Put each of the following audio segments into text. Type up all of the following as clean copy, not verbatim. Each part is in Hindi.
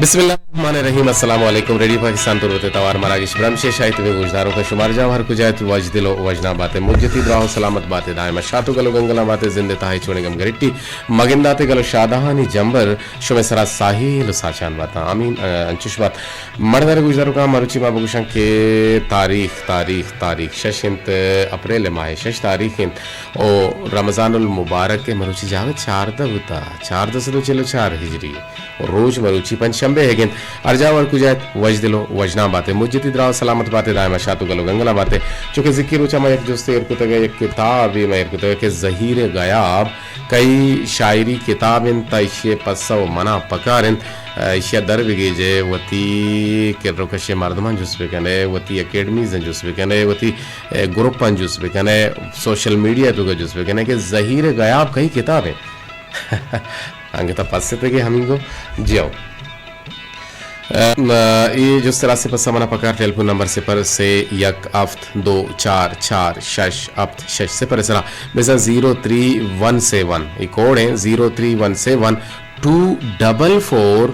बिस्मिल्लाहिर्रहमानिर्रहीम अस्सलाम वालेकुम रेडियो पाकिस्तान तुरते तवार मरागी शिब्राम शेष आयत में गुजदारों का शुमार जाम हर कुजायत वज दिलो वजना बातें मुज्जती द्राह सलामत बातें दायमा शातु गलो गंगला बातें जिंदे ताहे छोड़े गम गरिट्टी मगिंदाते गलो शादाहानी जंबर शुमे सरा साहिल साचान बाता आमीन अंचुश बात मर्दर गुजदारों का मरुचि बाबूगुशां के तारीख शशिंत अप्रैल माह शश तारीख ओ रमजानुल मुबारक के मरुचि जावे 4 से तो चलो 4 हिजरी रोज मरुचि पंचशंबे है अर्जावर कुजायत वज दिलो वजना बातें मुज्जती द्राव सलामत बातें दायमा शातु गलो गंगला बातें चूंकि जिक्र उचा मैं एक जोस्ते इरकुतगे एक किताब मैं इरकुतगे के ज़हीर गयाब कई शायरी किताब इन तैशे पस्सव मना पकारिन इशिया दर बिगेजे वती के रोकशे मर्दमान जुस बेकने वती एकेडमीज जुस बेकने वती ग्रुप जुस बेकने सोशल मीडिया तो जुस बेकने के ज़हीर गयाब कई किताबें आगे तो पस्से तक हमिंगो जियो ये जो सरासे पर समना पकार टेलीफोन नंबर से पर से यक अफ्त 244 शश अफ्त शश से पर सरा बेसा 03171 ये कोड है 03171 244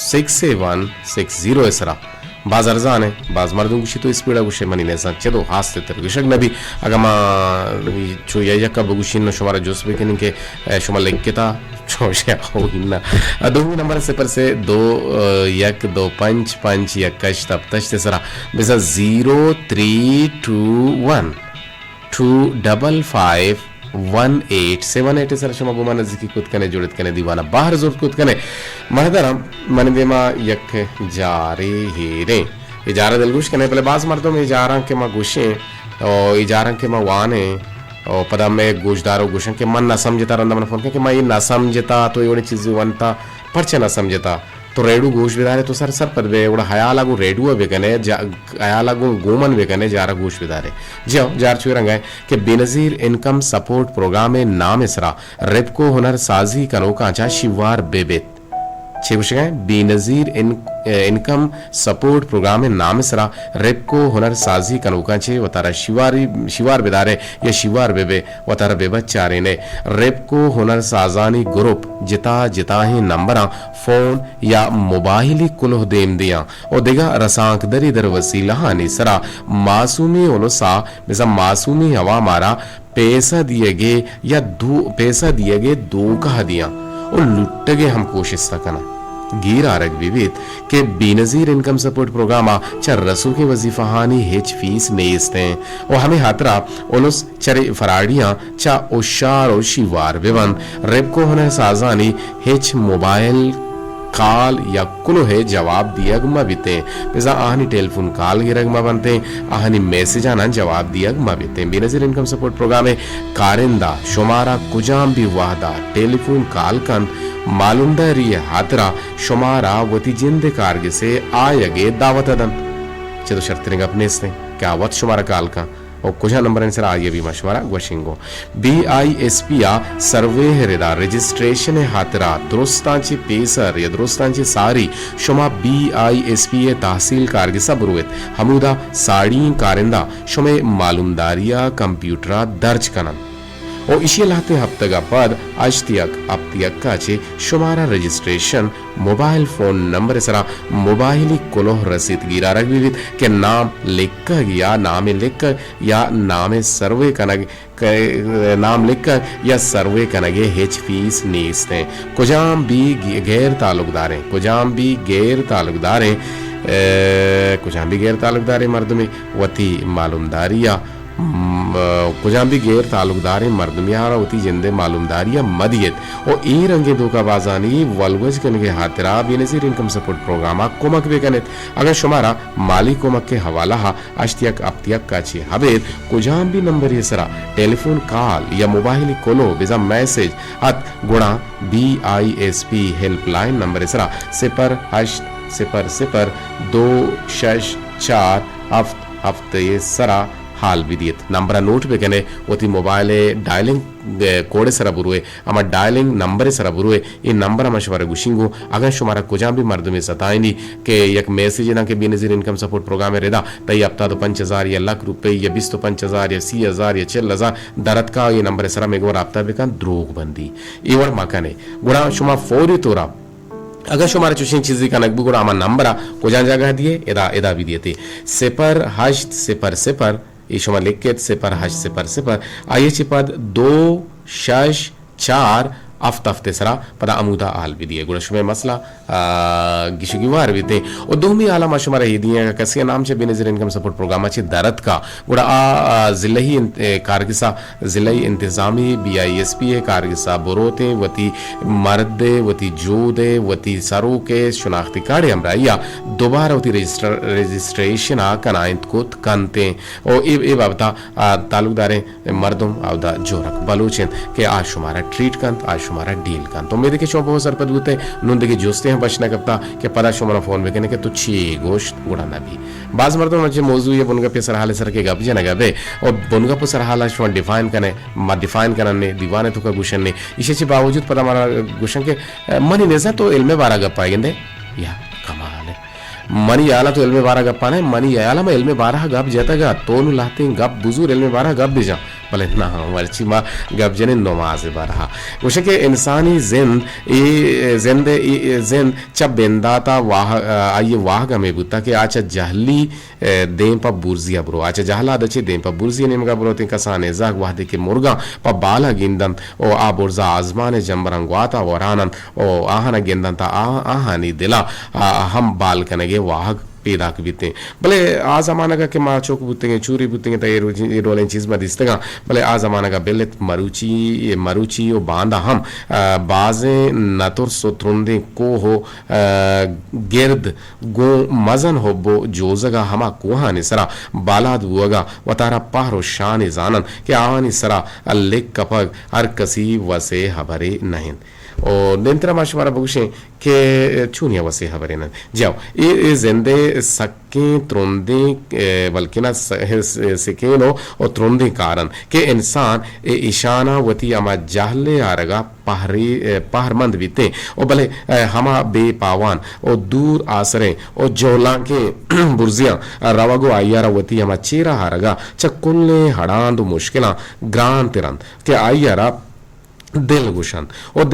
67160 है सरा बाज अर्जान है बाज मर्दों गुशी तो स्पीड गुशे मनी ने सन चलो हाथ से तर गुशक नबी अगमा चो या का बगुशिन न शुमारा जोस बेकन के शुमा लिखता चोशे हो हिन्ना दो नंबर से पर से 215 यकश तब तश सरा बेसा 0321 255 1878 सर शमा बुमा नजदीकी कुत कने जुड़त कने दीवाना बाहर जोर कुत कने महदरम मन बेमा यक जारे हेरे इजारा दिलगुश कने पहले बाज मर्दों में इजारा के मा गुशे और इजारा के मा वाने और पदा में गुशदारो गुशन के मन ना समझता रंदा मन फोन के मैं ये ना समझता तो ये चीज वनता परचे ना समझता तो रेडू गोश बिदारे तो सर पर बे उड़ा हया लागू रेडू बेकने हया लागू गोमन बेकने जारा गोश बिदारे जियो जार छुए रंगा है कि बेनजीर इनकम सपोर्ट प्रोग्राम में नाम इसरा रेपको हुनर साजी कनोका आचा शिवार बेबेत छे कुछ गए बेनजीर इनकम सपोर्ट प्रोग्राम में नाम इसरा रेपको हुनर साजी कनोका छे वतारा शिवार बिदारे या शिवार बेबे वतारा बेबत चारे ने रेपको हुनर साजानी ग्रुप जिता ही नंबरा फोन या मोबाइल कुलह देम दिया और देगा रसांक दरी दर वसीला हानि सरा मासूमी ओनुसा मिसा मासूमी हवा मारा पैसा दिए गे या पैसा दिए गे दो कहा दिया और लुट गए हम कोशिश सकना गिर आरक विविध के बेनजीर इनकम सपोर्ट प्रोग्राम चा रसू के वजीफा हानि हेच फीस नेस्ते और हमें हातरा ओनुस चरे फराडियां चा ओशार और शिवार बेवन रेपको होने साजानी हेच मोबाइल काल या कुलो है जवाब दिया गमा बीते बेजा आहनी टेलीफोन काल गिरगमा बनते आहनी मैसेज आना जवाब दिया गमा बीते बेनजीर इनकम सपोर्ट प्रोग्राम में कारिंदा शुमारा कुजाम भी वाहदा टेलीफोन काल कन मालूमदारी हातरा शुमारा वती जिंदे कारगे से आयगे दावत अदन चलो शर्तरेंगे अपने से क्या वत शुमारा काल का और कुछ नंबर आंसर आगे भी मशवरा वशिंगो BISP सर्वे हेरेदा रजिस्ट्रेशन हातरा दुरुस्तांची पेसर या दुरुस्तांची सारी शुमा BISP तहसील कारगे सबरुत हमूदा साड़ी कारिंदा शुमे मालूमदारिया कंप्यूटरा दर्ज कनन और इसी लाते हफ्तगा पद अजतियक अपतियक काचे शुमारा रजिस्ट्रेशन मोबाइल फोन नंबर सरा मोबाइल कोलोह रसीद गिरा रखविविद के नाम लिख या नाम लिख या नाम सर्वे कनग नाम लिखकर या सर्वे कनगे हेच फीस नेस्ते कुजाम भी गैर ताल्लुकदारें कुजाम भी गैर ताल्लुकदारें मर्द में वती मालूमदारिया कुजाम भी गैर ताल्लुकदार मर्दमियारा होती जिंदे मालूमदारिया मदियत और ई रंगे धोखा बाजानी वलवज कनगे हातरा बेनजीर इनकम सपोर्ट प्रोग्राम कोमक बेकनेत अगर शुमारा माली कोमक के हवाला हा अश्तियक अपतियक काची हवेद कुजाम भी नंबर ये सरा टेलीफोन कॉल या मोबाइल कोलो बेजा मैसेज अत गुणा BISP हेल्पलाइन नंबर सरा 0 2 6 4 हफ्ते ये सरा हाल विदियत नंबर नोट बेकने वती मोबाइल डायलिंग कोडे सरा बुरुए अमा डायलिंग नंबर सरा बुरुए ये नंबर मशवरा गुशिंगो अगर शुमारा कुजाम भी मर्द में सताइनी के एक मैसेज ना के बेनजीर इनकम सपोर्ट प्रोग्राम में रेदा तई अब तो 5000 या लाख रुपए या 20 तो 5000 या 30000 या 4000 दरत का ये नंबर सरा में गोर आपता बेकान द्रोग बंदी इवर मकाने गुणा शुमा फौरी तोरा अगर शुमारा चुशिन चीज़ी का नकबू गुड़ा आमा नंबरा को जान जगह दिए एदा एदा भी दिए थे सिपर हश्त सिपर सिपर ये शुमा लिख के सिपर हश्त सिपर सिपर आइए चिपद 2-6-4 अफ्ते सरा पदा अमुदा आल भी दिए गुड़ा शुमे मसला गिशुगिवार भी थे और दोमी आला माशुमारा ये दिए कसिया नाम से बेनज़ीर इनकम सपोर्ट प्रोग्राम अच्छी दरद का गुड़ा ज़िल्लही कारगिसा ज़िल्लही इंतज़ामी BISP कारगिसा बोरोते वती मर्दे वती जोदे वती सरोके शनाख्ती कार्ड हमराइया दोबारा वती रजिस्ट्रेशन कनाइंत कुत कंते और ए बाबता तालुकदारे मर्दम आवदा जोरक बलोचन के आज शुमारा ट्रीट कंत आज शुमारा डील कंत तो मेरे के शो बहुत सर पद होते नुंदे के जोस्ते हैं बचना करता के पदा शुमारा फोन में कहने के तुच्छी गोश्त उड़ाना भी बाज मर्दों में मौजू ये बुनगा पे सरहाले सर के गप जना गबे और बुनगा पे सरहाला शो डिफाइन करने मा डिफाइन करने दीवाने तो का गुशन ने इसे बावजूद पता हमारा गुशन के मनी नेजा तो इल्मे बारा गप पाएंगे या कमाल है मनी आला तो इल्मे बारा गप्पा नहीं मनी आला में इल्मे बारा गप जाता तोनु लाते गप बुजुर इल्मे बारा गप भी जा भले ना मर्ची माँ गप जने नमाज बारा उसे के इंसानी जिंद चब बेंदाता वाह आइए वाह गमे बुता के आचा जहली दें पा बुर्जिया ब्रो आचा जहला दचे दें पा बुर्जिया निमगा ब्रो ते कसाने जाग वाह दे के मुर्गा पा बाला गिंदन ओ आ बुर्जा आजमाने जंबरंगवाता वरानन ओ आहना गिंदन ता आहानी दिला हम बाल कनगे वाह पैदा बीते भले आ जमाना का के माँ चौक बुतेंगे चूरी बुतेंगे तो ये रोलें चीज़ में दिस्तेगा भले आ जमाना का बेले मरुची ओ बांधा हम बाजे नतुर सोत्रुंदे को हो गिर्द गो मजन हो बो जोजगा हमा कुहा निसरा बालाद हुआगा वतारा पहरो शान जानन के आवानी सरा अल्लेक कपग हर कसी वसे हबरे नहीं और निंत्रा माशुमारा बगुशे के चूनिया वसे हबरे न जाओ ये जिंदे सके त्रोंदे बल्कि ना सिकेनो और त्रोंदे कारण के इंसान ए ईशाना वती अमा जाहले आरगा पहरमंद बीते और भले हमा बेपावान और दूर आसरे और जोला के बुर्जिया रवागो आयारा वती हमा चेरा हारगा चक्कुल्ले हड़ांद मुश्किला ग्रान तिरंद के आयारा दिल गुशन और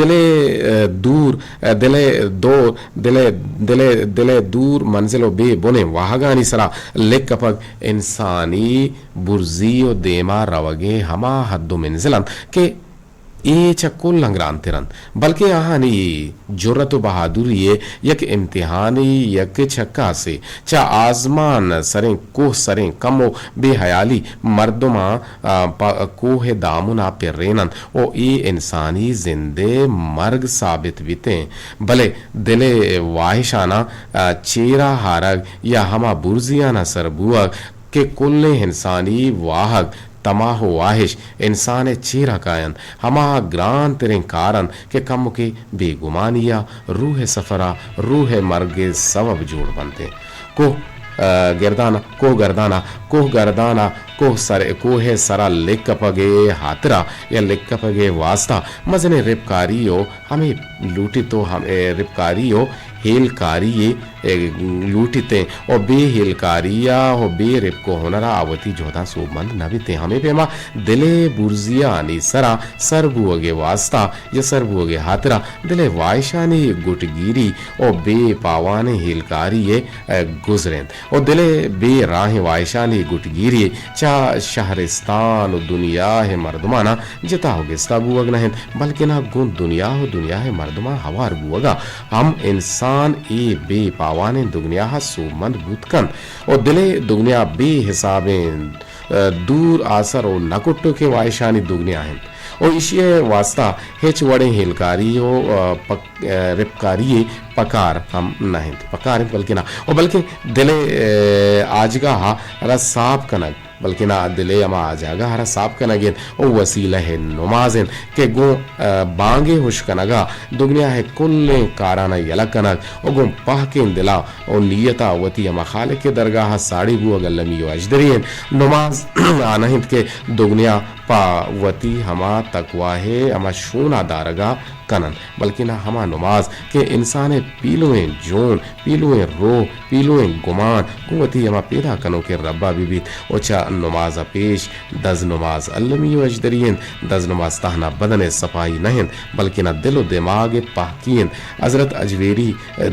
दिले दूर मंजिलो बे बोने वाहगानी सरा लेक कपग इंसानी बुर्जियो देमा रवगे हमा हद्दो मंजिलन के ये चक्कुल लंगरान तिरन बल्कि यहाँ नहीं जुर्रत बहादुरी यक इम्तिहानी यक छक्का से चा आजमान सरें कोह सरें कमो बेहयाली मर्दमा कोह दामुना पे रेनन ओ ये इंसानी जिंदे मर्ग साबित बीते भले दिले वाहिशाना चेरा हारग या हमा बुर्जियाना सरबुअग के कुल्ले इंसानी वाहक तमाहो वाहिश इंसान चेरा कायन हमा ग्रान तेरे कारण के कम के बेगुमानिया रूह सफरा रूह मर्गे सबब जोड़ बनते को गर्दाना कोह सरा लिक्कपगे हातरा या लिक्कपगे वास्ता मजने रिपकारियो हमें लूटी तो हम रिपकारियो हेलकारिये लूटिते और बे हेलकारिया हो बे रिप को होनरा आवती जोधा सोबंद नबिते हमें पेमा दिले बुर्जिया नी सरा सरबुअगे वास्ता या सरबुअगे हातरा दिले वायशानी गुटगिरी और बे पावाने हेलकारिये गुजरें और दिले बे राह वायशानी गुटगिरी चा शहरिस्तान दुनिया है मर्दमाना जिता हो गिस्ता बुअग नहीं बल्कि ना गुन दुनिया है मर्दमा हवार बुअगा हम इंसान ए बे पावाने दुनिया सोमंद बुतकन और दिले दुनिया बे हिसाबें दूर आसर और नकुट्टो के वायशानी दुनिया है और इसी वास्ता हेच वड़े हिलकारियो रिपकारिये पकार हम नहीं पकार बल्कि ना और बल्कि दिले आजगा हा साफ कनक बल्कि ना दिले अमा आजागा हरा साफ कनगेन ओ वसीला है नमाजेन के गो बांगे हुश कनगा दुनिया है कुल्ले काराना यलक कनग ओ गो पह के दिला ओ नियता वती अमा खालिक के दरगाह साड़ी गु अगर लमी अजदरियन नमाज आनहित के दुनिया पावती हमा तकवाहे अमा शूना दारगा कनन, बल्कि ना हमा नमाज के इंसान पीलुएं जोन पीलुएं रो पीलुएं गुमान कुवती हमा पैदा कनो के रब्बा बीबी ओचा नमाज पेश दज नमाज अल्लमी अजदरियन दज नमाज तहना बदन सफाई नहीं बल्कि ना दिलो दिमाग पाकियन। हजरत अजवेरी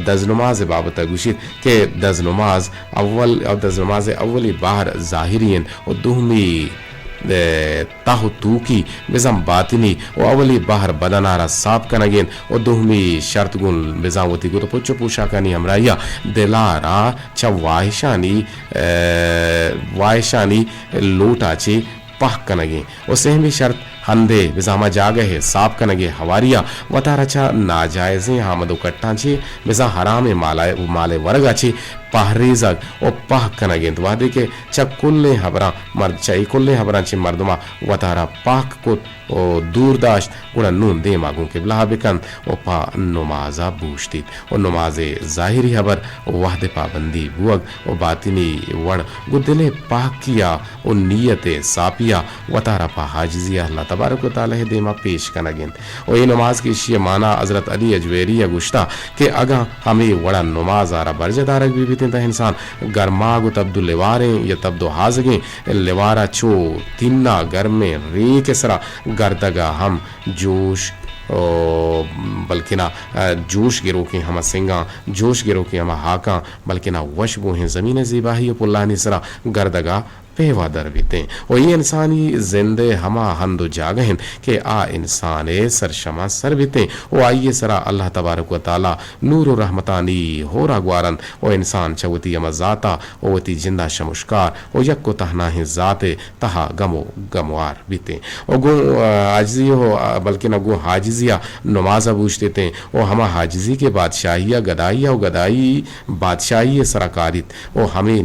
दज नमाज बाबत गुशित के दज नमाज अव्वल और दज नमाज अव्वली बाहर जाहिरियन और दुहमी ताहु तूकी बिजम बातिनी ओ अवली बाहर बदनारा साफ कनगेन ओ दुहमी शर्त गुल बिजावती को तो पुच्चो पूछा कनी हमराया दिलारा छ वायशानी लोटाचे पह कनगे ओ सहमी शर्त हंदे बिजामा जागे है साफ कनगे हवारिया वतारा छ नाजायजे हामदो कट्टा छे बिजा हराम माले वर्गा छे पहरेजक ओ पह कनगे तो वादे के छ कुल्ले हबरा मर्द चाई कुल्ले हबरा छे मर्दमा वतारा पाक को ओ दूरदाश्त गुणा नून दे मागू के ब्ला बिकन ओ पा नमाजा बूश्तित ओ नमाजे जाहिरी हबर ओ वादे पाबंदी बुअग ओ बातिनी वण गुदले पाक किया ओ नियते सापिया वतारा पा हाजिजिया अल्लाह तबारक व तआला है देमा पेश कनगिन ओ ये नमाज की शिय माना हजरत अली अजवेरी गुश्ता के अगा हमें वड़ा नमाज आरा बरजदारक भी ता इंसान गरमागु तब्दु लेवारे या तब्दु हाजगे लेवारा छो तिन्ना घर में रे के सरा गर्दगा हम जोश बल्कि ना जोश गिरो के हम सिंगा जोश गिरो के हम हाका बल्कि ना वशबो हैं ज़मीन ज़िबाही पुल्ला निसरा गर्दगा पेवा दर बीते और ये इंसानी जिंदे हमा हंदो जागहन के आ इंसाने सरशमा सर बीते ओ आइए सरा अल्लाह तबारक व ताला नूर व रहमतानी हो रागवारन ओ इंसान चवती अमजाता ओ वती जिंदा शमुश्कार ओ यक्को तहना है जाते तहा गमो गमवार बीते ओ गो आजिजी हो बल्कि न गो हाजिजिया नमाजा बूझ देते ओ हमा हाजिजी के बादशाहिया गदाइया ओ गदाई बादशाही सराकारित ओ हमें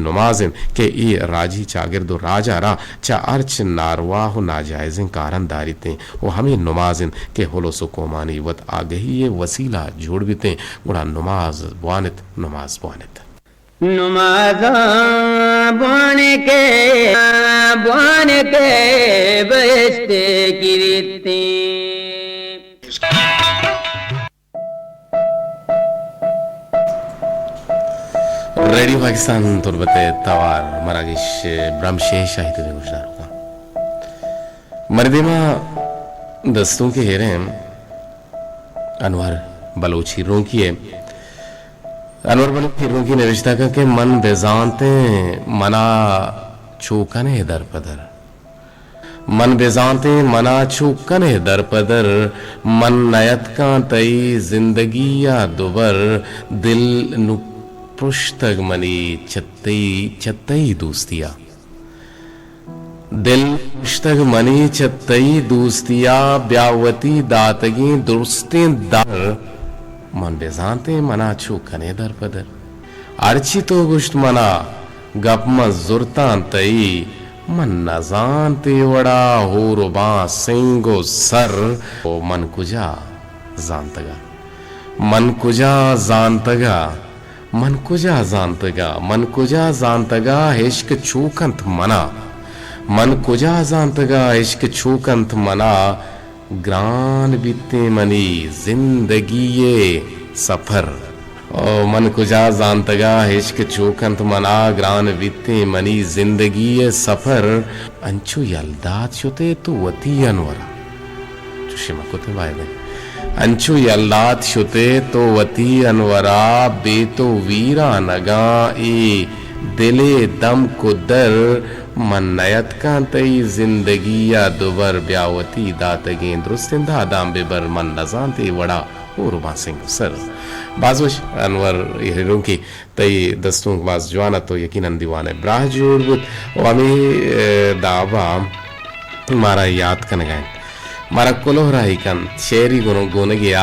नमाजन के ये राजी चागिर्दो राजा रा चा अर्च नारवाह नाजायज़ें कारन दारिते वो हमें नमाजिन के होलोसो कोमानी वत आगही ये वसीला जोड़ बीते गुड़ा नमाज बुआनित नमाज बुआने के बस्ते कीर्ति रेडियो पाकिस्तान तुरबते तवार मरागिश ब्रह्मशेष शाहिद में गुजर होगा मर्दिमा दस्तों के हेरे अनवर बलोची रोकी है अनवर बलोची रोकी ने रिश्ता का के मन बेजानते मना चूकने दर पदर मन बेजानते मना चूकने दर पदर मन नयत का तई जिंदगी या दुबर दिल नु पुश्तग मनी चत्तई दोस्तिया दिल पुश्तग मनी चत्तई दोस्तिया ब्यावती दातगी दुरुस्ते दर मन बेजानते मना छू कने दर पदर अर्ची तो गुश्त मना गप जुरता तई मन नजानते वड़ा हो रुबा सिंगो सर ओ मन कुजा जानतगा इश्क छूकंत मना ग्रान बीते मनी जिंदगी ये सफर ओ मन कुजा जानतगा इश्क छूकंत मना ग्रान बीते मनी जिंदगी ये सफर अंचु यल्दात शुते तु वती अनवरा चुशिमा कुते बायदे अंचु यल्लात शुते तो वती अनवरा बेतो वीरा नगा ए दिले दम कुदर मन नयत का तई जिंदगी या दुबर ब्यावती दातगे दुरुस्तिंदा दाम बेबर मन नजानते वड़ा उर्मा सिंह सर बाजुश अनवर हिरों की तई दस्तों बाज जवाना तो यकीनन दीवाने ब्राह जोड़बुत और हमें दावा मारा याद कन गए मारा कोलोहराही कन शेरी गोने गया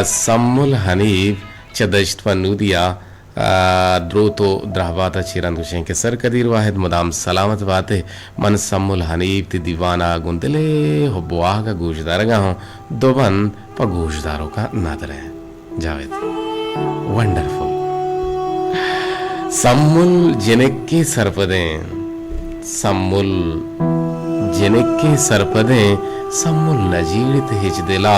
सम्मुल हनीफ चदश्त पन्नूदिया द्रोतो द्राहबाता चिरन गुशें के सर कदीर वाहिद मदाम सलामत बाते मन सम्मुल हनीफ ती दीवाना गुंदले हो बुआह का गोशदार गा हूँ दोबन पर गोशदारों का नादर है जावेद वंडरफुल सम्मुल जिनेक की सरपदें सम्मुल जिनके सरपदे सम्मुल नजीड़ित हिच दिला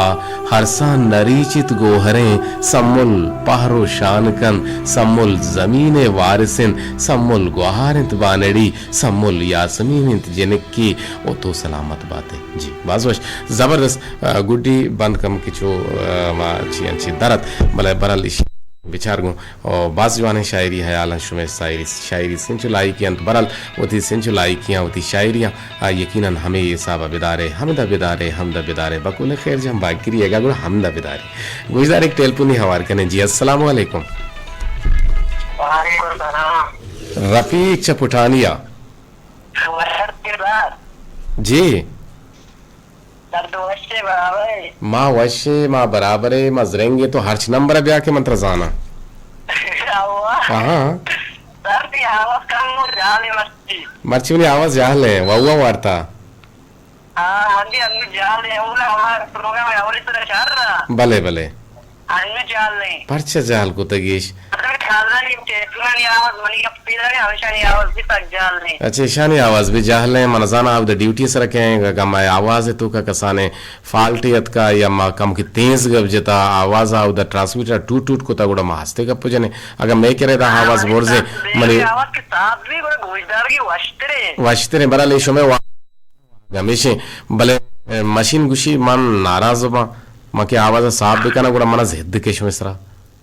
हरसान नरीचित गोहरें सम्मुल पहरो शानकन सम्मुल जमीने वारिसिन सम्मुल गुहारित बानड़ी सम्मुल यासमीनित जिनकी ओ तो सलामत बातें जी बाजवश जबरदस्त गुड्डी बंद कम किचो मा अच्छी अच्छी दरत भले बरल विचार गो और बाज जवान शायरी हयाल शुमे शायरी सिंचुलाई की अंत बरल उती सिंचुलाई किया उती शायरियाँ यकीनन हमें ये साबा बिदारे हमदा बिदारे बकुल खैर जम बात करिएगा गुड़ हमदा बिदारे गुजार एक टेलपुनी हवार कने जी अस्सलाम वालेकुम रफीक चपुटानिया जी माँ वशे माँ बराबर है माँ जरेंगे तो हर्च नंबर ब्याह के मंत्र जाना हाँ मर्ची वाली आवाज जाल है वहुआ वार्ता भले भले पर्चा जाल को तगीश अच्छा ईशानी आवाज भी जाहल है मनजाना आप ड्यूटी से रखे गम आवाज है तो का कसाने फाल्टियत का या मा कम की तेज गब जता आवाज आ उधर ट्रांसमीटर टूट टूट को तगड़ा हंसते गप जने अगर मैं कह रहा आवाज बोर से मने वश्तरे बरा ले शो में हमेशा भले मशीन गुशी मन नाराज बा मके आवाज साफ भी करना गुड़ा मना जिद के शो इसरा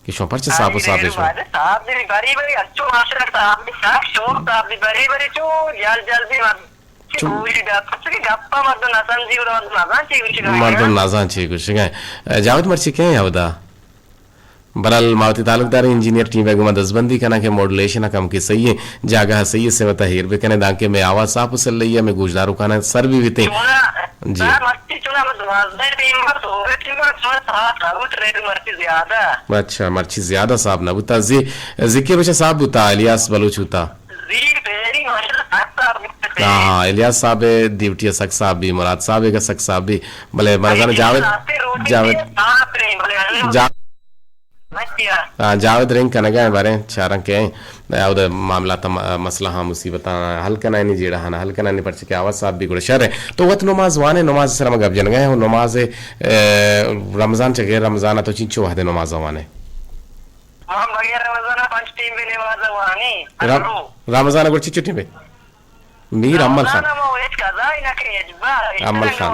कि शो पर साफ साफ शो साफ भी बड़ी बड़ी अच्छो मास्टर साफ भी साफ शो साफ भी बड़ी बड़ी चो जल जल भी मर्दन नाजान ची कुछ गए जावत मर्ची के यावदा बरल मावती तालुकदार इंजीनियर टीम बेगम दसबंदी कना के मॉड्यूलेशन कम की सही है जागा सही है सेवता हेर बे कने दांके में आवाज साफ उसल रही है मैं गुजदारू कना सर भी बीते जी अच्छा मर्ची ज्यादा साहब ना बुता जी जिक्र बचा साहब बुता इलियास बलूच बुता हाँ इलियास साहब ड्यूटी सक साहब भी मुराद साहब का सक साहब भी भले मरजान जावेद रिंग कनगा बारे चारंग के याद मामला मसला हाँ मुसीबत हल करना नहीं जेड़ा हाँ हल करना नहीं पड़ सके आवाज साहब भी गुड़ शर है तो वत नमाज वाने नमाज सर मगब जन गए नमाज रमजान चगे रमजान तो चिंचो वादे नमाज वाने रमजान गुड़ चिंचो टीम मीर अम्मल खान अम्मल खान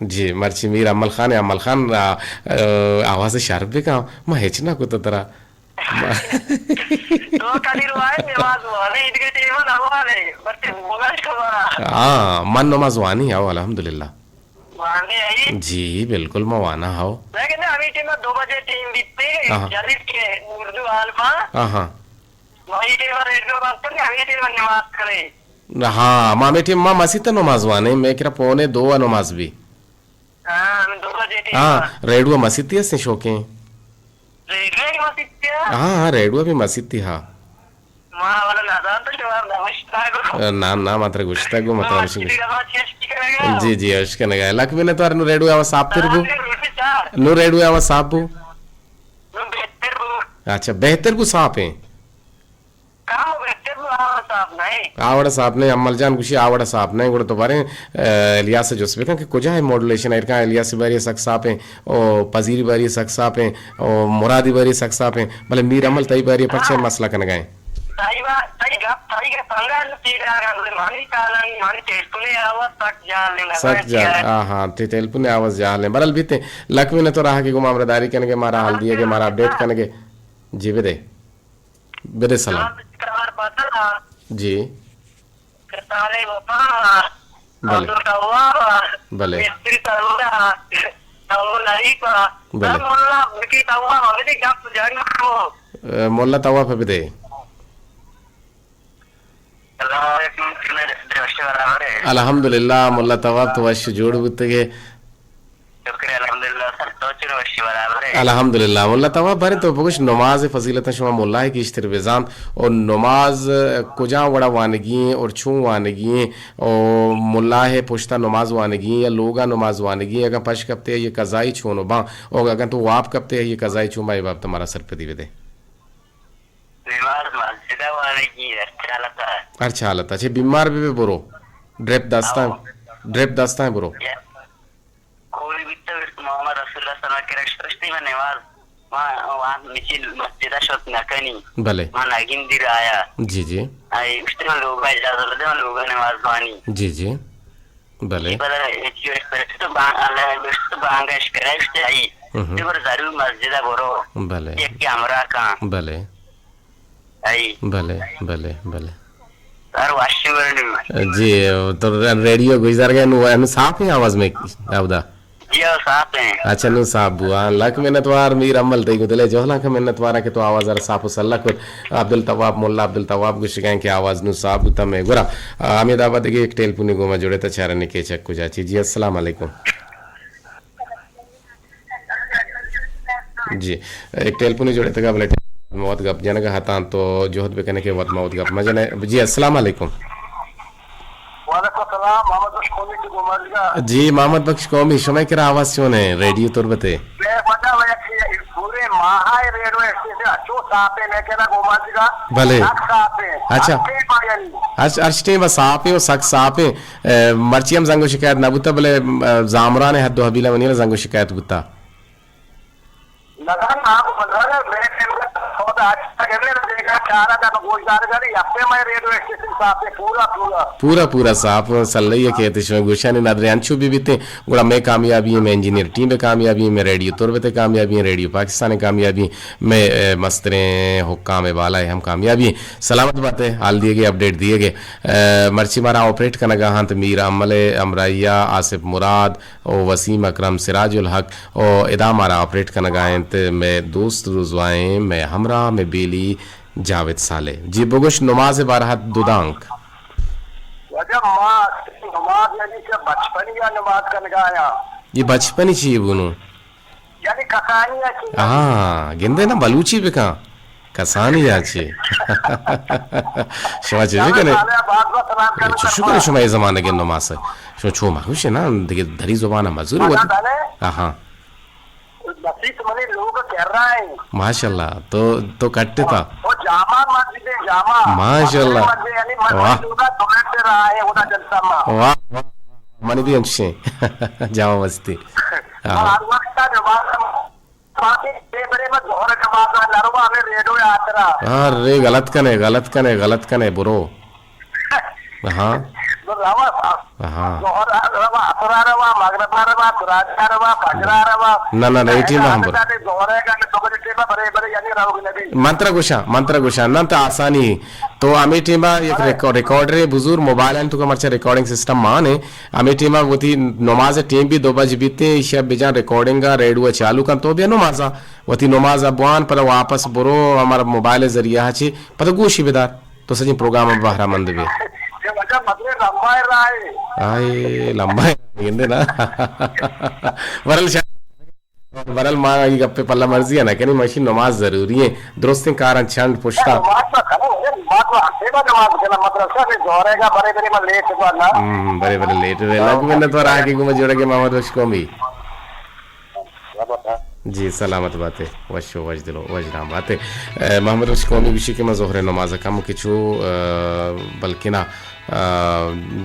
जी मर्ची मीर अम्मल खान आवाज शार्प भी का मैं हेचना को तो तरह हाँ मन नमाज वानी आओ अल्हम्दुलिल्लाह जी बिल्कुल मैं वाना आओ हाँ हाँ मामे टीम माँ मसीता नमाज वाने मैं करा पौने दो नमाज भी हाँ रेडुआ मस्जिद थी ऐसे शौके हाँ हाँ रेडुआ भी मस्जिद थी हाँ ना ना मात्र गुश्ता गो मतलब जी जी अश करने गया लक भी ने तो अरनु रेडुआ आवाज साफ फिर बु नु रेडुआ आवाज साफ बु अच्छा बेहतर बु साफ है आवड़ साहब ने अम्मल जान खुशी आवड़ साहब ने गुड़ तो बारे इलियास से जोसबे का कि कुछ है मॉड्यूलेशन है का इलियास से बारी सख्त साहब हैं और पजीरी बारी सख्त साहब हैं और मुरादी बारी सख्त साहब हैं भले मीर अमल तई बारी परचे मसला कन गए सच जा हाँ हाँ ते टेलपुने आवाज जा ले बरल बीते लकवी ने तो रहा कि गुमामदारी कन के मारा हाल दिए के मारा अपडेट कन के जी बेदे सलाम जी भले भले मोल्ला तवा पे दे अल्हम्दुलिल्लाह मोल्ला तवा तो वश जोड़ बुते के अल्हम्दुलिल्लाह मोल्ला तवा भरे तो बकुश नमाज फजीलत शुमा मोल्ला है कि इश्तर बेजान और नमाज कुजा वड़ा वानगी और छू वानगी और मोल्ला है पुश्ता नमाज वानगी या लोगा नमाज वानगी अगर पश कपते है ये कज़ाई छूनो बा और अगर तो वाप कपते है ये कज़ाई छू भाई बाप तुम्हारा सर पे दिवे दे अच्छा हालत अच्छे बीमार भी बोरो ड्रेप दास्तां ब्रो कोई भी तो मोहम्मद रसूलुल्लाह सल्लल्लाहु अलैहि वसल्लम ने नमाज वहाँ मिचिल मस्जिद शोत नकनी भले वहाँ नागिन दिर आया जी जी आई उसने लोग इजाजत दे लोगों ने नमाज पढ़ी जी जी भले पर ये तो बांगा इश्करा इससे आई ये पर जरूर मस्जिद बोरो भले एक कैमरा का भले आई भले भले भले और वाशिंग जी तो रेडियो गुजर गए नु साफ है आवाज में आवदा जी साफ है अच्छा नु साफ बुआ लक मिन्नतवार मीर अमल तई गुदले जोहला का मिन्नतवारा के तो आवाज अर साफ सल्ला को अब्दुल तवाब मोल्ला अब्दुल तवाब गुशिगां के आवाज नु साफ तमे गुरा अहमदाबाद के एक टेलीफोन गोमा जोड़े त चारने के चक्कू जाची जी अस्सलाम वालेकुम जी एक टेलीफोन जोड़े तक बोले मौत गप जनगा हता तो जोहद बेकने के वत मौत गप मजने जी अस्सलाम वालेकुम वालेकुम सलाम मोहम्मद बख्श कौमी की गुमारिगा जी मोहम्मद बख्श कौमी समय के आवाज सुने रेडियो तुरबते मैं पता है कि पूरे महाय रेडियो स्टेशन अच्छो सापे लेके ना गुमारिगा भले सापे अच्छा अच्छा अर्शटे बस सापे और सक सापे मर्चियम जंगो शिकायत नबुता भले जामरान हद हबीला वनीला जंगो शिकायत बुता लगा आप बंदा मैं सौदा आज करने देखा चाह रहा था गोश्तदार करी अपने मैं रेडियो स्टेशन साफ है पूरा पूरा पूरा पूरा साफ सल्लैया कहते शो गुशानी नदरे अंशु भी बीते गुड़ा मैं कामयाबी में इंजीनियर टीम में कामयाबी में रेडियो तुरबते कामयाबी रेडियो पाकिस्तान कामयाबी में मस्तरे हुक्काम वाला है हम कामयाबी सलामत बात है हाल दिए गए अपडेट दिए गए मर्ची मारा ऑपरेट करना गहां तो मीर अमले अमराइया आसिफ मुराद और वसीम अकरम सिराजुल हक और इदा मारा ऑपरेट करना गाएं मैं दोस्त रुजवाएं मैं हमरा में बेली जावेद साले जी बगुश नमाज बारह दुदांक वजह मां नमाज यानी कि बचपन या नमाज कर लगाया ये बचपन ही चाहिए बुनो यानी कहानियां की हाँ गिंदे ना बलूची पे कहाँ कसानी आचे शमा चीज़ कने शुक्र शमा ये ज़माने के नमाज है शो छो माहुश है ना देखिए धरी ज़ुबान मज़ूर हुआ हाँ बसीत मने लोग कह रहा है माशाल्लाह तो कट्टे था वो जामा मस्जिद जामा माशाल्लाह यानी मस्जिद लोग टॉयलेट से रहा है उधर जनता में वाह मनी भी अंशे जामा मस्जिद हर वक्त का जवाब बाकी बड़े मत जोर के बाद नरवा में रेडियो यात्रा अरे गलत कने बुरो हाँ मंत्र गुशा न तो आसानी तो आमी टीमा ये रिकॉर्डर बुजुर्ग मोबाइल हैं तो का मर्चा रिकॉर्डिंग सिस्टम माने आमी टीमा वो थी नमाज टीम भी 2 बजे बीते शब बिजा रिकॉर्डिंग का रेडियो चालू कर तो भी नमाजा वो थी नमाज अबवान पर वापस बुरो हमारा मोबाइल जरिया है पता गोशी बेदार तो सजी प्रोग्राम बहरा मंद भी आए लंबा गिंदे ना वरल मां की गप्पे पल्ला मर्जी है ना कि मशीन नमाज जरूरी है दुरुस्ती कारण छंड पुष्टा बड़े लेट लग में न तो राह की गुम जोड़ के मोहम्मद बख्श कौमी जी सलामत बात है वशो वज दिलो वजराम बात है मोहम्मद बख्श कौमी विषय के मैं जोहरे नमाज कम किचू बल्कि ना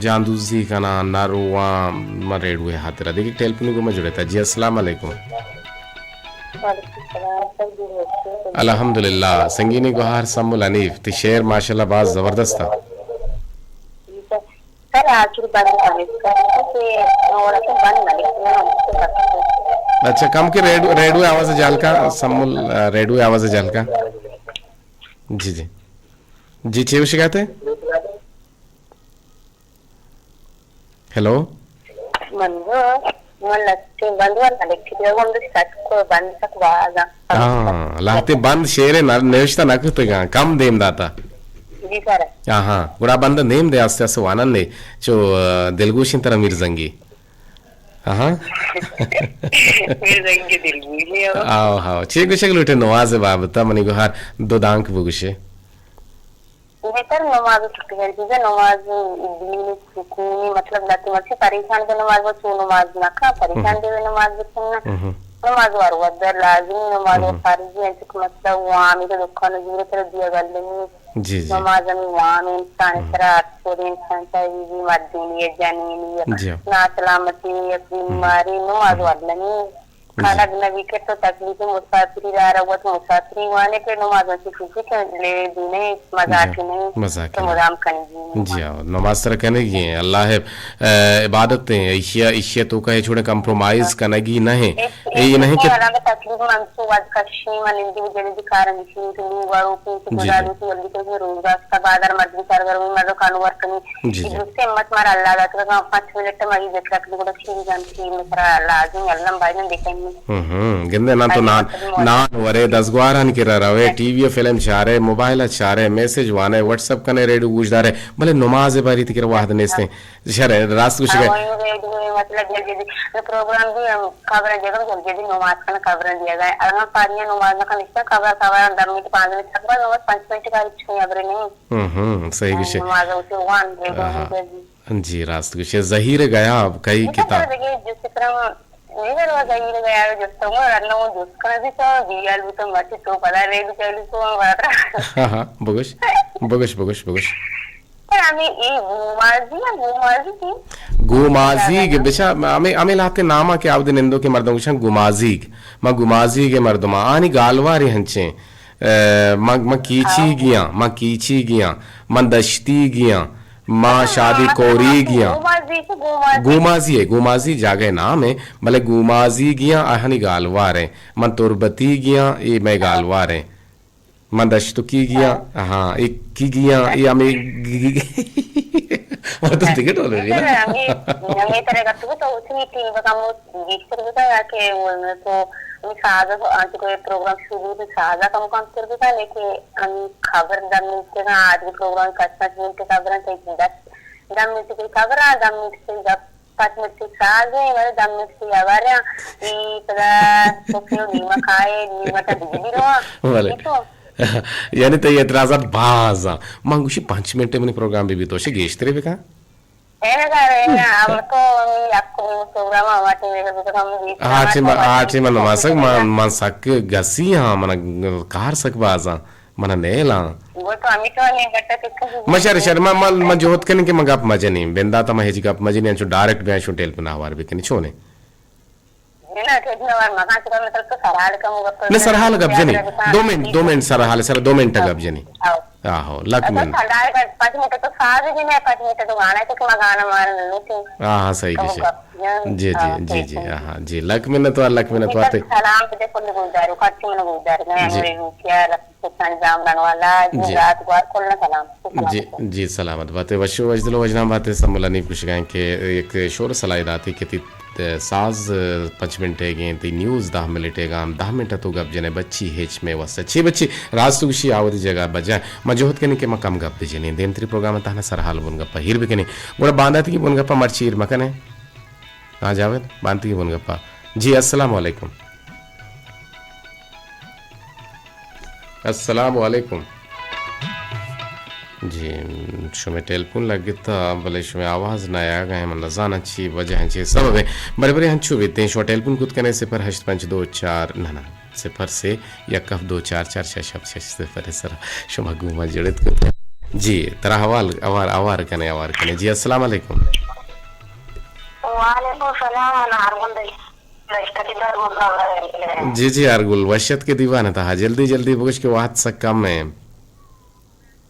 जांदूजी का ना नारुआ मरेड हुए हाथरा देखिए टेलीफोन को मैं जुड़े था जी अस्सलाम वालेकुम अल्हम्दुलिल्लाह संगीनी गुहार सम्मुल अनीफ ती शेर माशाल्लाह बाज जबरदस्त था अच्छा कम के रेडियो आवाज जाल का सम्मुल रेडियो आवाज जाल का जी जी जी छे शिकायत है हेलो लाते बंद शेरे नेवश्ता नकुतगा कम देम दाता जी सर हाँ गुड़ा बंद नेम दे आस्ते आस्ते वानन ले जो दिलगुशिन तरह मिर्जंगी हाँ मिर्जंगी दिलगुशी आओ हाँ छे गुशे लुटे नवाज बाब ता मनी गुहार दो दांक बुगुशे बेहतर नमाज छुट्टी है जैसे नमाज दीन सुकूनी मतलब लाते मत से परेशान के नमाज वो सो नमाज ना खा परेशान के नमाज सुनना नमाज वार वदर लाजिम नमाज फर्ज है ऐसे मतलब वो आमी के दुख न जीरे तर दिया गल नहीं जी जी नमाज में वाम इंसान सरात पूरे इंसान चाहिए मदीनी जानी जी ना सलामती बीमारी नमाज वालनी खाना नबी के तो तकलीफ मुसाफिरी रहा वो तो मुसाफिरी वाले पे नमाज से किसी के ले दीने मजाक नहीं मजाक तो नहीं। मुराम करेंगे जी हाँ नमाज तरह कहने की है अल्लाह है इबादत है इशिया इशिया तो कहे छोड़े कंप्रोमाइज करनेगी नहीं ये नहीं कि అలాగే తక్లీఫ్ మనసు కషి మన ఇండివిజువల్ దికారం విషయం వారు పూర్తి గుడాలు జల్दी के रोजगार का बाजार मर्जी सरगर में मरो कानूर कनी जी जी इससे मत मार अल्लाह दा तो 5 मिनट में ही देख रख को ठीक जानती है मेरा लाजिम अल्लाह भाई ने देखेंगे गिंदे ना तो नान वरे 10 ग्वारान के रवे टीवी फिल्म चारे मोबाइल चारे मैसेज वाने व्हाट्सएप कने रेडियो गुजदारे भले नमाज बारी तिकर वाहद नेस्ते शरे रास्त कुछ मतलब जल्दी प्रोग्राम भी खबर जगह जल्दी नमाज का खबर दिया गया अगर पारियां नमाज का निश्चय खबर 10 मिनट 5 मिनट तक नमाज 5 मिनट का इच्छा खबर नहीं सही कुछ नमाज उसे वन जी रास्त कुछ जहीर गया अब कई किताब जिस तरह नहीं वो जहीर गया जो तो अल्लाह वो जिसका भी तो दियाल भी तो मत तो पता नहीं चली तो वाला हां बगुश बगुश बगुश बगुश আমি এই गुमाजी की गुमाजीग बेचा आमे लाते नामा के आवदे निंदो के मर्दों गुशन गुमाजीग मा गुमाजीग के मर्दमा आनी गालवारी हंचे म कीची गिया म दश्ती गिया माँ शादी कोरी गिया गुमाजी जागे नाम है भले गुमाजी गिया आहनी गालवार है मन तुरबती गिया ये मैं गालवार है मन दश्तु की गिया हाँ एक की गिया ये हमें वो तो टिकट हो रही है ना मैं तरह का तो उसी टीम का काम गीत कर देता है कि वो तो सादा आज कोई प्रोग्राम शुरू से सादा काम कर देता है लेकिन हम खबर दम मिलते हैं आज भी प्रोग्राम 5 मिनट की खबर है 10 मिनट की खबर है 10 मिनट से 5 मिनट की साज है वाले 10 मिनट की आवाज है ये पता तो क्यों नीमा खाए नीमा तो बिजली रहा यानी तो ये एतराजात बाजा मांगुशी 5 मिनट में प्रोग्राम भी तो शे गेश्तरे बेका आठे मन मासक मासक गसी हां मन कार सक बाजा मन नेला वो तो आम्ही तो नहीं गट्टा मशर शर्मा मन जोत कने के मगाप मजे नहीं बेंदा त महेजी का मजे नहीं जो डायरेक्ट बे शो टेल पे ना वार बेकनी छोने ना ठेठना वार मगा तो मतलब तो सराल का मुगा ने सरहाल गप जनी 2 मिनट सरहाल सर 2 मिनट गप जनी आहो लक मिनट 5 मिनट तो साज जी ने 5 मिनट तो गाना तो गाना मार लेते हां सही किसे जी हां जी लक मिनट तो लक मिनट तो आते सलाम दे को गुजार खर्च में गुजार मैं मेरे क्या संजाम वाला रात बार खोलना सलाम जी सलामत बातें वशो वजदलो वजना बातें सम्मलनी कुछ गए के एक शोर सलाइदाती के साज 5 मिनट है ती न्यूज़ 10 मिनट है 10 मिनट तो गप जने बच्ची हेच में वस अच्छी बच्ची रास्तु कुशी आवती जगह बजाय मजोहत कने के मकम गप दे जने देमत्री प्रोग्राम ताना सरहाल बुन गप्पा हिर भी कने गोड़ा बांधाती की बुन गप्पा मरचीर मकने आ जावे बांधती की बुन गप्पा जी अस्सलाम वालेकुम अस्सलाम वालेकुम जी शुमे टेलीफोन लगे था भले शुमे आवाज़ ना आ गए मन नजान अच्छी वजह है सब है बड़े बड़े हंचू बीते शो टेलीफोन खुद कने 08524 ना 0 से या कफ 24466 सर शुमा गुमा जड़त को जी तरा हवाल आवार कने जी अस्सलाम वालेकुम वालेकुम सलाम जी अरगुल वशत के दीवाना था जल्दी जल्दी बुझ के वाद सा कम है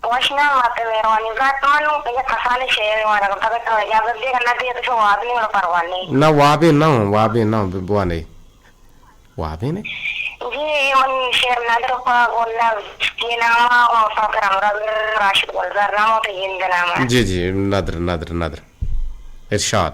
वशना माते मेरवानी गातमानु ये खसाले शेर वाला का तो या बदले करना दिए तो वाबनी वाला परवानी ना वाबे ना बुआने वाबे ने जी मन शेर नदर पा गोला ये नाम और साकर हमरा राशिद गुलजार नाम तो ये नाम जी नदर इरशाद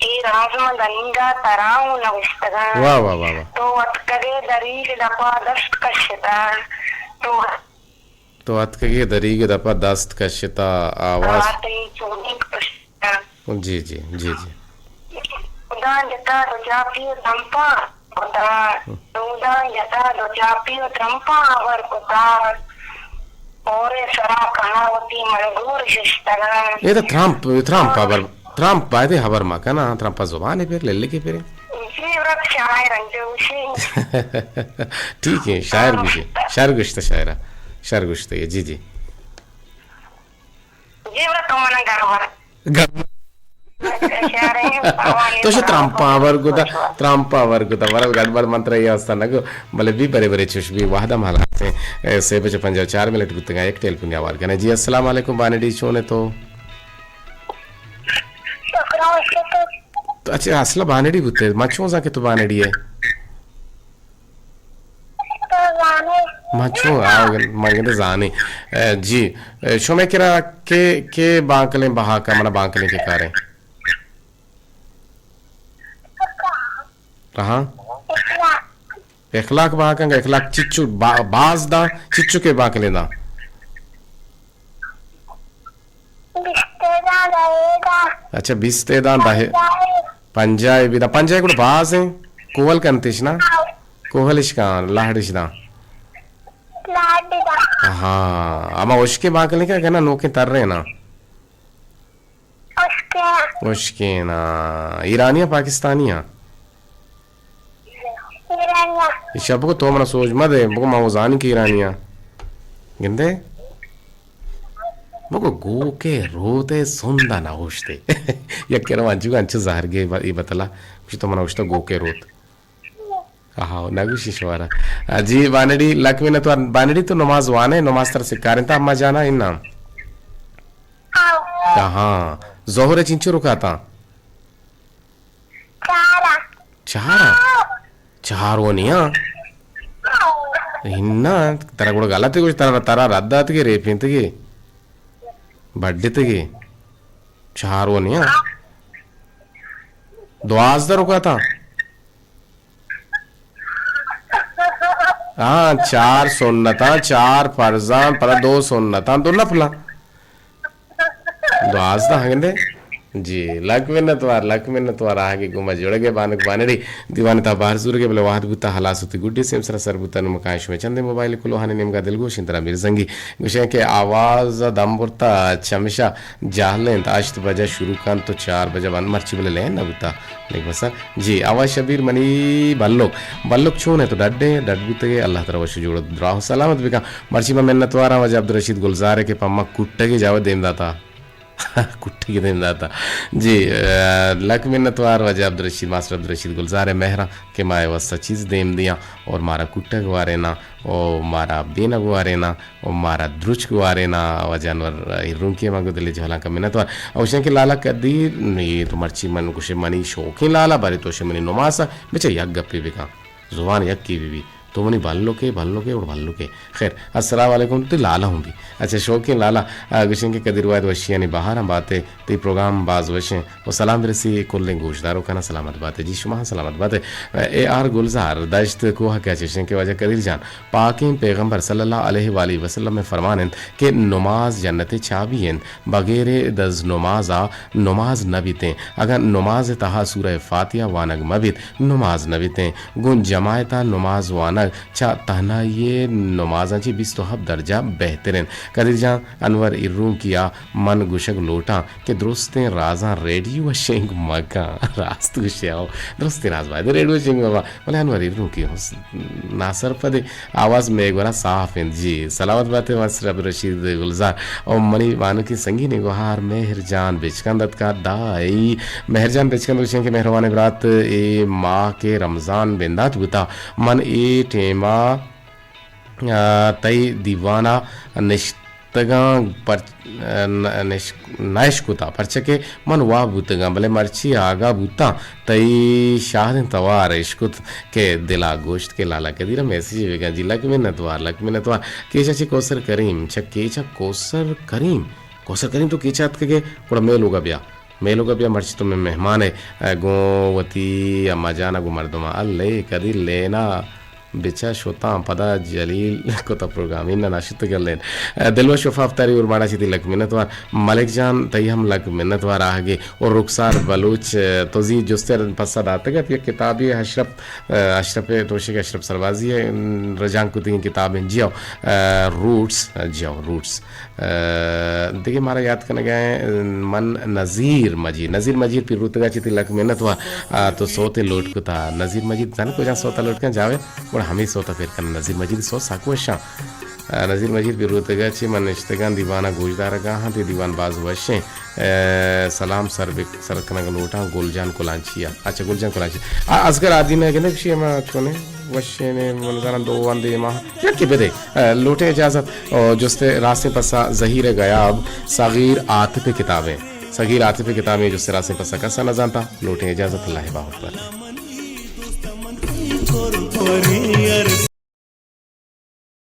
ये राजमा गंगा तराऊ नगुष्टगा वाह तो अटकगे दरीग दपा दस्त कशता तो अतके दरीगे दपा दस्त का शिता आवाज जी उदान जता रजापी संपा kota tuda yata dojapi trampa avar kota ore sara kanavati mangur shistana ये तो ट्रम्प बाय दे हबर मा कना ट्रम्प जुबान है फिर ले लेके फिर जीवरत शायर अंजुशी ठीक है शायर गुश्त है जी जी जीवरत मन गरवर तो ट्रम्प आवर गुदा वरल गडबड मंत्र ये वस्ताना को भले भी बरे चुशबी वाहदा हालाते से बजे 54 मिनट गुत्तगा एक टेलीफोन आवाज कने जी अस्सलाम वालेकुम बानेडी शोने तो अच्छा असला बानेडी गुत्ते मचो जाके तो बानेडी है मचो आओ मगने जाने जी शो में किरा के बांकले बहा का मना बांकले के कारे हाँ 1 लाख बहा का 1 लाख चिच्चू बाज दा चिच्चू के बांक लेना अच्छा 20 तेदा दाहे पंजाय बिदा पंजाय को बाज है कोवल कंतिश ना कोहलिश का लाहडिश ना हाँ अमा उसके बांक ले क्या कहना नोके तर रहे ना उसके ना ईरानिया पाकिस्तानिया शब्द को तो मना सोच मत है बको मौजानी की ईरानिया गिंदे बको गो के रोते सुंदा ना होशते या केरा वांचू अंचु ज़ाहर गे ये बतला कुछ तो मना होशता गो के रोत हाँ नगुशी शवारा जी बानेडी लक में तो बानेडी तो नमाज वाने नमाज तर से कारिंता अम्मा जाना इन्ना हाँ जोहरे चिंचू रुकाता चार वो नहीं हाँ इन्ना तेरा कोड़ा गलत है कुछ तेरा रद्दात के रेपिंत के बड्डे के चार वो नहीं हाँ दुआज दर रुकाता हाँ 4 सुन्नता 4 फर्जान पर 2 सुन्नता 2 नफला दुआज दा हंगंदे जी लक मिन्नत वार आगे गुमा जोड़गे बानक बानेडी दीवाने ता बाहर सुर के बले वाहद बुता हलासुती गुड्डी सेम सरा सरबुता नु मकाश में चंदे मोबाइल कुलो हाने नेमगा दिलगो शिंतरा मिर्जंगी गुशे के आवाज दमबुरता चमशा जाहले ताश्त बजा शुरू कान तो 4 बजे बन मर्ची बले ले ना बुता देख बस जी आवाज शबीर मनी बल्लुक छून है तो डड्डुते अल्लाह तरह वश जोड़ राह सलामत बिका मर्ची में मिन्नत वारा वजह अब्दुल रशीद गुलजार के पम्मा कुट्टे के जावे देम दाता कुट्टी के दिन जाता जी लक मिन्नतवार वजह अब्दुल रशीद मास्टर अब्दुल रशीद गुलजार मेहरा के माए वस्ता चीज़ देम दिया और मारा कुट्टा गुआरे ना और मारा बेना गुआरे ना और मारा द्रुच गुआरे ना वजह अनवर रुंकी मांगो दिले जहला का मिन्नतवार औशे के लाला कदीर ये तो मर्ची मन कुछ मनी शौकीन लाला बारे तो मनी नुमासा बेचा यक गप्पी बिका जुबान यक की भी तो मनी भल्लो के और भल्लो के खैर अस्सलाम वालेकुम तो लाला हूँ भी अच्छा शौकीन लाला गुशन के कदीर वायद वशियानी बाहर हम बातें तो प्रोग्राम बाज वशें वो सलाम रसी कुल्ले गोशदारों का ना सलामत बात है जी शुमा सलामत बात है ए आर गुलजार दश्त कोहा क्या चेशन के वजह कदीर जान पाकिम पैगम्बर सल्लल्लाहु अलैहि वसल्लम में फरमानन के नमाज जन्नत चाबियन बगैर दज नमाजा नमाज नबीतें अगर नमाज तहा सूरह फातिहा वानग मबित नमाज नबीतें गुन जमायता नमाज वानग चा तहना ये नमाजांची 20 दर्जा बेहतरीन कदीर जान अनवर इर्रू किया मन गुशक लोटा के दुरुस्ते राजा रेडियो शेंग मका रास्त गुशयाओ दुरुस्ते राज भाई रेडियो शेंग बाबा बोले अनवर इर्रू की नासर पदे आवाज में एक बार साफ है जी सलामत बातें मास्टर अब्दुल रशीद गुलजार और मनी वानु की संगी ने गुहार मेहरजान बेचकंदत का दाई मेहरजान बेचकंद गुशें के मेहरबान बरात ए माह के रमजान बिंदात बुता मन ए टेमा तई दीवाना निश्तगा पर नायशकुता परचके मन वाह बुतगा भले मर्ची आगा बुता तई शाहद तवार इश्कुत के दिला गोश्त के लाला के दिरा मैसेज वेगा जी लक मिन्नतवार केचा कोसर करीम केचा कोसर करीम तो केचा के पूरा मेल होगा ब्या मर्ची तो में मेहमान है गोवती अम्मा जाना गो मर्दमा अल्ले कदी लेना बिचा शोता पदा जलील को तो प्रोग्राम इन नाशित गल्लेन दिलवा शफाफ तारी और बाड़ा चिती लग मिन्नतवार मलिक जान तई हम लग मिन्नतवार आगे और रुखसार बलूच तोजी जुस्तर पसद आते गए ये किताब ये अशरफ तोशी के अशरफ सरवाजी है रजान कुती की किताब है जियो रूट्स देखिए हमारा याद करने गए मन नज़ीर मजीद फिर रुतगा चिती लग मिन्नतवार तो सोते लोट को था नज़ीर मजीद जान को जहाँ सोता लोट कर जावे और हमें सोता फिर करना नज़ीर मजीद सो साकू शां नज़ीर मजीद भी रोतगा ची मन इश्तगान दीवाना गोजदार गाहाँ ते दीवान बाज वशे सलाम सरकना लोटा गुलजान कोलांचिया अच्छा गुलजान कोलांचिया असगर आदि ने कहने कि मैं छोने वशे ने मनजाना दो वंदे माह या के बेदे लोटे इजाजत और जुस्ते रास्ते पसा ज़हीर गयाब सगीर आतिफ किताबें जुस्ते रास्ते पसा कैसा न जानता लोटे इजाजत अल्लाह बाहुत पर